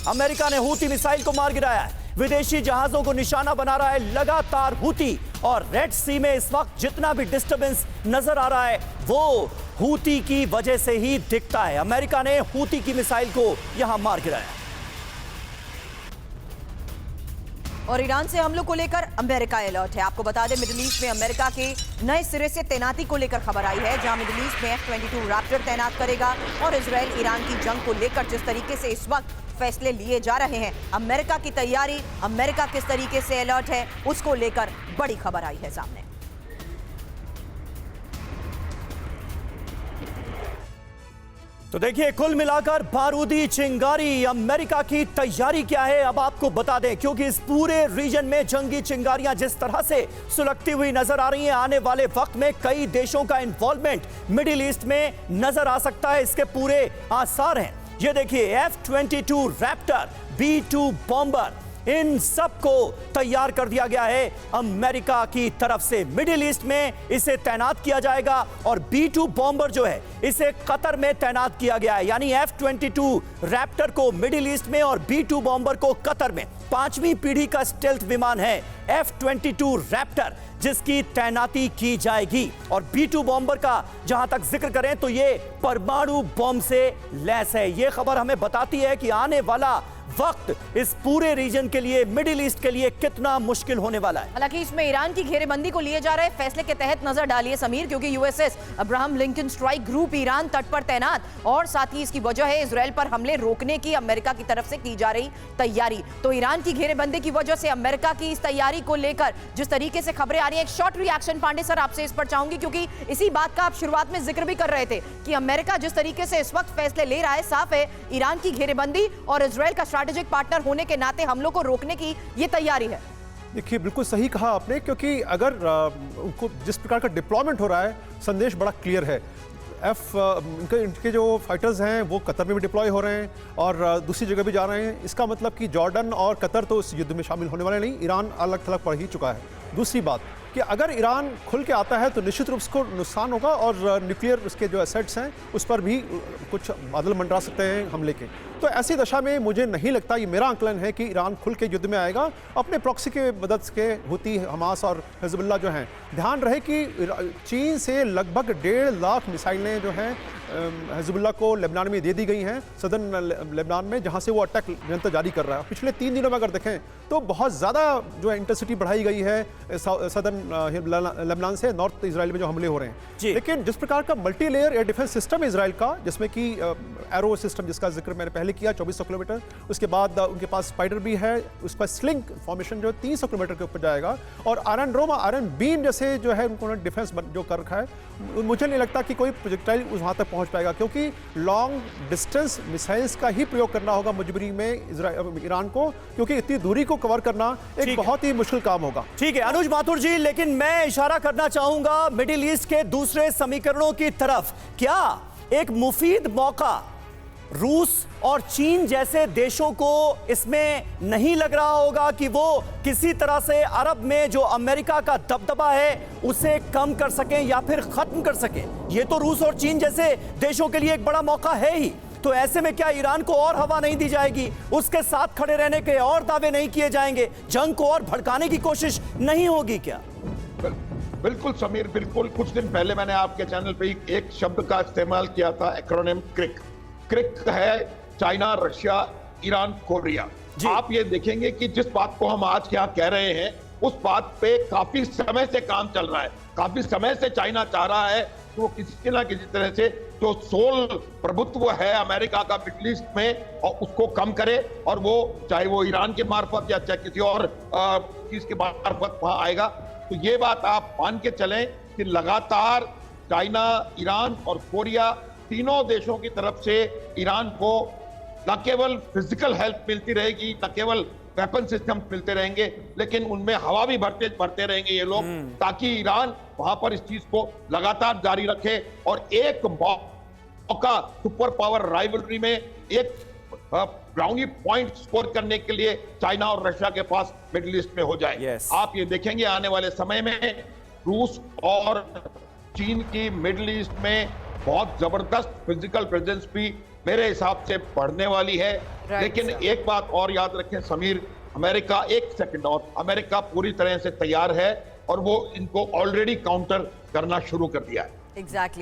America ने Houthi missile को मार गिराया है, विदेशी जहाजों को निशाना बना रहा है लगातार हूती। और रेड सी में इस वक्त जितना भी डिस्टर्बेंस नजर आ रहा है वो हूती की वजह से ही दिखता है। अमेरिका ने हूती की मिसाइल को यहां मार गिराया। और ईरान से हमलों को लेकर अमेरिका अलर्ट है। आपको बता दें, मिडिल ईस्ट में अमेरिका के नए सिरे से तैनाती को लेकर खबर आई है, जहां मिडिल ईस्ट में F-22 रैप्टर तैनात करेगा। और इजराइल ईरान की जंग को लेकर जिस तरीके से इस वक्त फैसले लिए जा रहे हैं, अमेरिका की तैयारी, अमेरिका किस तरीके से अलर्ट है, उसको लेकर बड़ी खबर आई है सामने। तो देखिए, कुल मिलाकर बारूदी चिंगारी, अमेरिका की तैयारी क्या है अब आपको बता दें, क्योंकि इस पूरे रीजन में जंगी चिंगारियां जिस तरह से सुलगती हुई नजर आ रही हैं, आने वाले वक्त में कई देशों का इन्वॉल्वमेंट मिडिल ईस्ट में नजर आ सकता है, इसके पूरे आसार हैं। ये देखिए, F-22 रैप्टर, B-2 बॉम्बर, इन सबको तैयार कर दिया गया है अमेरिका की तरफ से। मिडिल ईस्ट में इसे तैनात किया जाएगा और B-2 बॉम्बर जो है इसे कतर में तैनात किया गया है, यानी F-22 रैप्टर को मिडिल ईस्ट में और B-2 बॉम्बर को कतर में। 5वीं पीढ़ी का स्टेल्थ विमान है F-22 रैप्टर, जिसकी तैनाती की जाएगी। और B-2 बॉम्बर का जहां तक जिक्र करें तो ये परमाणु बॉम्ब से लैस है। ये खबर हमें बताती है कि आने वाला वक्त इस पूरे रीजन के लिए, मिडिल ईस्ट के लिए कितना मुश्किल होने वाला है। हालांकि इसमें ईरान की घेरेबंदी को लिए जा रहे फैसले के तहत नजर डालिए समीर, क्योंकि USS Abraham Lincoln strike group Iran तट पर तैनात, और साथ ही इसकी वजह है इजराइल पर हमले रोकने की अमेरिका की तरफ से की जा रही तैयारी। तो ईरान की घेरेबंदी की वजह से अमेरिका की इस तैयारी को लेकर जिस तरीके से खबरें आ रही है, एक शॉर्ट रिएक्शन पांडे सर आपसे इस पर चाहूंगी, क्योंकि इसी बात का आप शुरुआत में जिक्र भी कर रहे थे कि अमेरिका जिस तरीके से इस वक्त फैसले ले रहा है, साफ है ईरान की घेरेबंदी और इजराइल का स्ट्रैटेजिक पार्टनर होने के नाते हमलों को रोकने की ये तैयारी है। देखिए, बिल्कुल सही कहा आपने, क्योंकि अगर उनको जिस प्रकार का डिप्लॉयमेंट हो रहा है, संदेश बड़ा क्लियर है। इनके जो फाइटर्स हैं वो कतर में भी डिप्लॉय हो रहे हैं और दूसरी जगह भी जा रहे हैं। इसका मतलब कि जॉर्डन और कतर तो इस युद्ध में शामिल होने वाले नहीं, ईरान अलग थलग पड़ ही चुका है। दूसरी बात कि अगर ईरान खुल के आता है तो निश्चित रूप से उसको नुकसान होगा और न्यूक्लियर उसके जो एसेट्स हैं उस पर भी कुछ बादल मंडरा सकते हैं हमले के। तो ऐसी दशा में मुझे नहीं लगता, ये मेरा आंकलन है कि ईरान खुल के युद्ध में आएगा अपने प्रॉक्सी के मदद के। हूती, हमास और हिजबुल्लाह जो हैं, ध्यान रहे कि चीन से लगभग 1.5 लाख मिसाइलें जो हैं हिजबुल्लाह को लेबनान में दे दी गई हैं, सदर्न लेबनान में, जहां से वो अटैक निरंतर जारी कर रहा है। पिछले 3 दिनों में अगर देखें तो बहुत ज़्यादा जो है इंटेंसिटी बढ़ाई गई है सदर्न लेबनान से नॉर्थ इजराइल में जो हमले हो रहे हैं। लेकिन जिस प्रकार का multi layer air defence system है इजराइल का, जिसमें कि एरो सिस्टम जिसका जिक्र मैंने पहले किया 2400 किलोमीटर, उसके बाद उनके पास स्पाइडर भी है, उसका स्लिंग फॉर्मेशन जो 300 किलोमीटर के ऊपर जाएगा, और आयरन डोम, आयरन बीम जैसे जो है उन्होंने डिफेंस जो कर रखा है। मुझे नहीं लगता कि कोई प्रोजेक्टाइल वहाँ तक पहुँच पाएगा, क्योंकि लॉन्ग डिस्टेंस मिसाइल्स का ही प्रयोग करना होगा मजबूरी में ईरान को, क्योंकि इतनी दूरी को कवर करना एक बहुत ही मुश्किल काम होगा। ठीक है अनुज माथुर जी, लेकिन मैं इशारा करना चाहूंगा मिडिल ईस्ट के दूसरे समीकरणों की तरफ। क्या एक मुफीद मौका रूस और चीन जैसे देशों को इसमें नहीं लग रहा होगा कि वो किसी तरह से अरब में जो अमेरिका का दबदबा है उसे कम कर सकें या फिर खत्म कर सकें? ये तो रूस और चीन जैसे देशों के लिए एक बड़ा मौका है ही। तो ऐसे में क्या ईरान को और हवा नहीं दी जाएगी, उसके साथ खड़े रहने के और दावे नहीं किए जाएंगे, जंग को और भड़काने की कोशिश नहीं होगी क्या? बिल्कुल समीर, बिल्कुल। कुछ दिन पहले मैंने आपके चैनल पे एक शब्द का इस्तेमाल किया था, एक्रोनिम क्रिक। क्रिक है चाइना, रशिया, ईरान, कोरिया। आप ये देखेंगे कि जिस बात को हम आज यहाँ कह रहे हैं उस बात पे काफी समय से काम चल रहा है। काफी समय से चाइना चाह रहा है कि वो किसी ना किसी तरह से जो सोल प्रभुत्व है अमेरिका का मिडिल ईस्ट में, और उसको कम करे, और वो चाहे वो ईरान के मार्फत या चाहे किसी और चीज के मार्फत वहां आएगा। तो ये बात आप मान के चलें कि लगातार चाइना, ईरान और कोरिया, तीनों देशों की तरफ से ईरान को न केवल फिजिकल हेल्प मिलती रहेगी, न केवल वेपन सिस्टम मिलते रहेंगे, लेकिन उनमें हवा भी भरते रहेंगे ये लोग, ताकि ईरान वहां पर इस चीज को लगातार जारी रखे और एक मौका सुपर पावर राइवलरी में एक ब्राउनी पॉइंट स्कोर करने के लिए चाइना और रशिया के पास मिडिल ईस्ट में हो जाए। आप ये देखेंगे आने वाले समय में रूस और चीन की मिडिल ईस्ट में बहुत जबरदस्त फिजिकल प्रेजेंस भी मेरे हिसाब से बढ़ने वाली है। लेकिन sir. एक बात और याद रखें समीर, अमेरिका, एक सेकंड और, अमेरिका पूरी तरह से तैयार है और वो इनको ऑलरेडी काउंटर करना शुरू कर दिया है। एग्जैक्टली